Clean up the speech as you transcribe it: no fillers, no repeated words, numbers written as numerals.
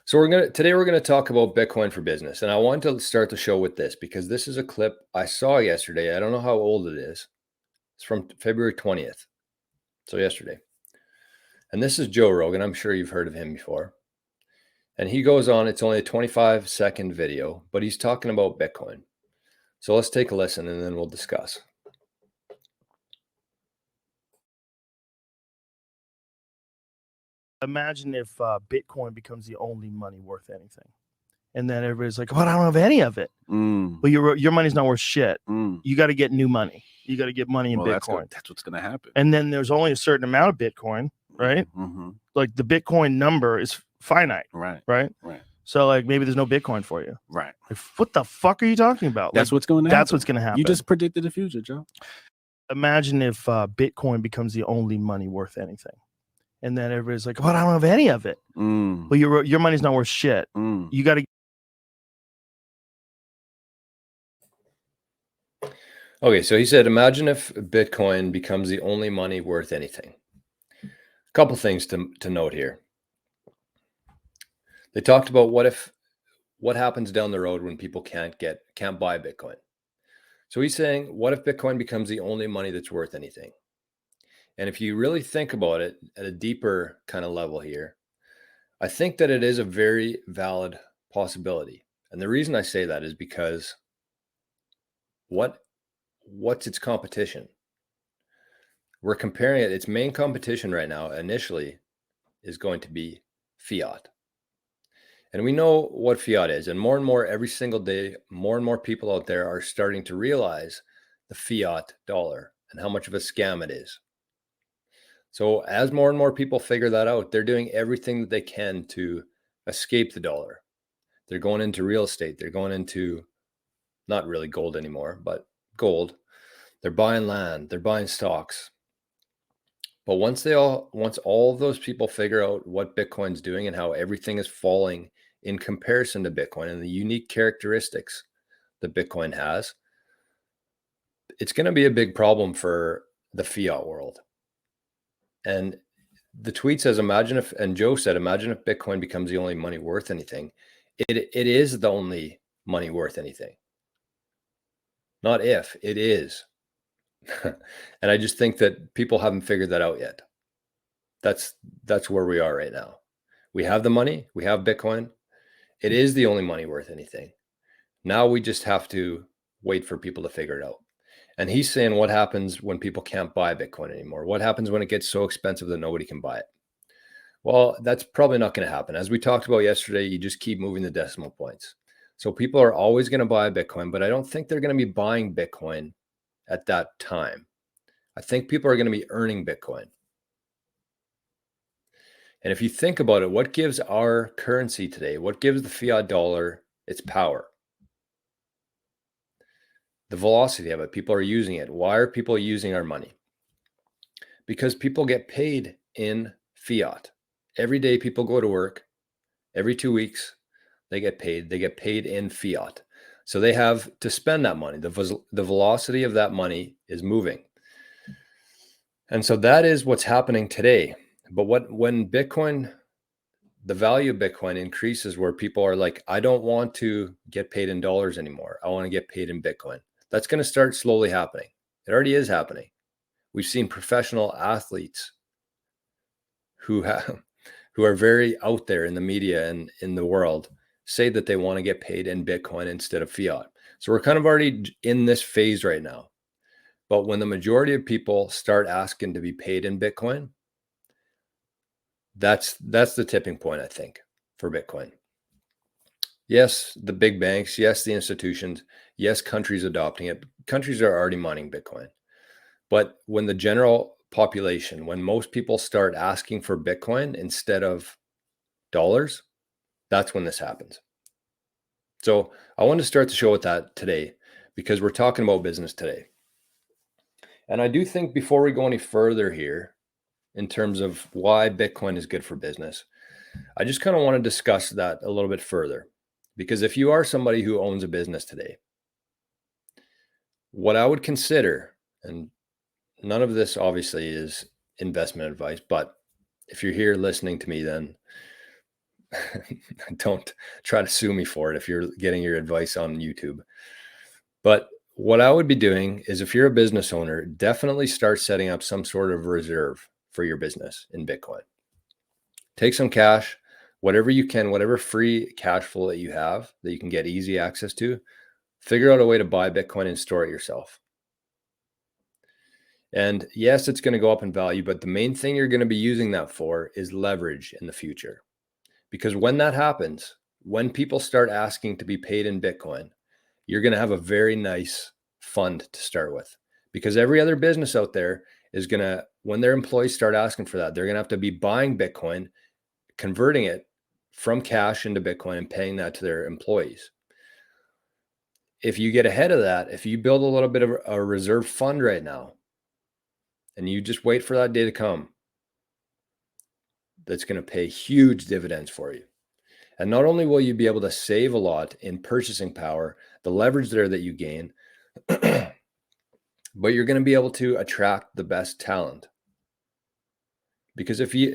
So today we're gonna talk about Bitcoin for business, and I wanted to start the show with this because this is a clip I saw yesterday. I don't know how old it is. It's from February 20th, so yesterday. And this is Joe Rogan. I'm sure you've heard of him before. And he goes on. It's only a 25-second video, but he's talking about Bitcoin. So let's take a listen, and then we'll discuss. Imagine if Bitcoin becomes the only money worth anything, and then everybody's like, "Well, I don't have any of it." But your money's not worth shit. You got to get new money. You got to get money in Bitcoin. That's what's going to happen. And then there's only a certain amount of Bitcoin, right? Like the Bitcoin number is finite, right? So like maybe there's no Bitcoin for you, right? Like, what the fuck are you talking about? That's like, what's going to happen. That's what's going to happen. You just predicted the future, Joe. Imagine if Bitcoin becomes the only money worth anything. And then everybody's like, "Well, I don't have any of it." But your money's not worth shit. You got to. Okay, so he said, imagine if Bitcoin becomes the only money worth anything. A couple things to note here. They talked about what happens down the road when people can't buy Bitcoin. So he's saying, what if Bitcoin becomes the only money that's worth anything? And if you really think about it at a deeper kind of level here, I think that it is a very valid possibility. And the reason I say that is because what's its competition? We're comparing it. Its main competition right now, initially, is going to be fiat. And we know what fiat is. And more every single day, more and more people out there are starting to realize the fiat dollar and how much of a scam it is. So as more and more people figure that out, they're doing everything that they can to escape the dollar. They're going into real estate. They're going into not really gold anymore, but gold. They're buying land. They're buying stocks. But once all of those people figure out what Bitcoin's doing and how everything is falling in comparison to Bitcoin and the unique characteristics that Bitcoin has, it's going to be a big problem for the fiat world. And the tweet says, and Joe said, imagine if Bitcoin becomes the only money worth anything. It is the only money worth anything. Not if, it is. And I just think that people haven't figured that out yet. That's where we are right now. We have the money, we have Bitcoin. It is the only money worth anything. Now we just have to wait for people to figure it out. And he's saying, what happens when people can't buy Bitcoin anymore? What happens when it gets so expensive that nobody can buy it? Well, that's probably not going to happen. As we talked about yesterday, you just keep moving the decimal points. So people are always going to buy Bitcoin, but I don't think they're going to be buying Bitcoin at that time. I think people are going to be earning Bitcoin. And if you think about it, what gives our currency today? What gives the fiat dollar its power? The velocity of it. People are using it. Why are people using our money? Because people get paid in fiat. Every day people go to work. Every 2 weeks, they get paid. They get paid in fiat. So they have to spend that money. The velocity of that money is moving. And so that is what's happening today. But when Bitcoin, the value of Bitcoin increases where people are like, I don't want to get paid in dollars anymore. I want to get paid in Bitcoin. That's going to start slowly happening. It already is happening. We've seen professional athletes who are very out there in the media and in the world say that they want to get paid in Bitcoin instead of fiat. So we're kind of already in this phase right now. But when the majority of people start asking to be paid in Bitcoin, that's the tipping point, I think, for Bitcoin. Yes, the big banks, yes, the institutions, yes, countries adopting it. Countries are already mining Bitcoin. But when the general population, when most people start asking for Bitcoin instead of dollars, that's when this happens. So I wanted to start the show with that today because we're talking about business today. And I do think before we go any further here in terms of why Bitcoin is good for business, I just kind of want to discuss that a little bit further. Because if you are somebody who owns a business today, what I would consider, and none of this obviously is investment advice, but if you're here listening to me, then Don't try to sue me for it if you're getting your advice on YouTube. But what I would be doing is, if you're a business owner, definitely start setting up some sort of reserve for your business in Bitcoin. Take some cash, whatever you can, whatever free cash flow that you have that you can get easy access to, figure out a way to buy Bitcoin and store it yourself. And yes, it's going to go up in value, but the main thing you're going to be using that for is leverage in the future. Because when that happens, when people start asking to be paid in Bitcoin, you're going to have a very nice fund to start with. Because every other business out there is going to, when their employees start asking for that, they're going to have to be buying Bitcoin, converting it from cash into Bitcoin and paying that to their employees. If you get ahead of that, if you build a little bit of a reserve fund right now, and you just wait for that day to come, that's going to pay huge dividends for you. And not only will you be able to save a lot in purchasing power, the leverage there that you gain, but you're going to be able to attract the best talent. Because if you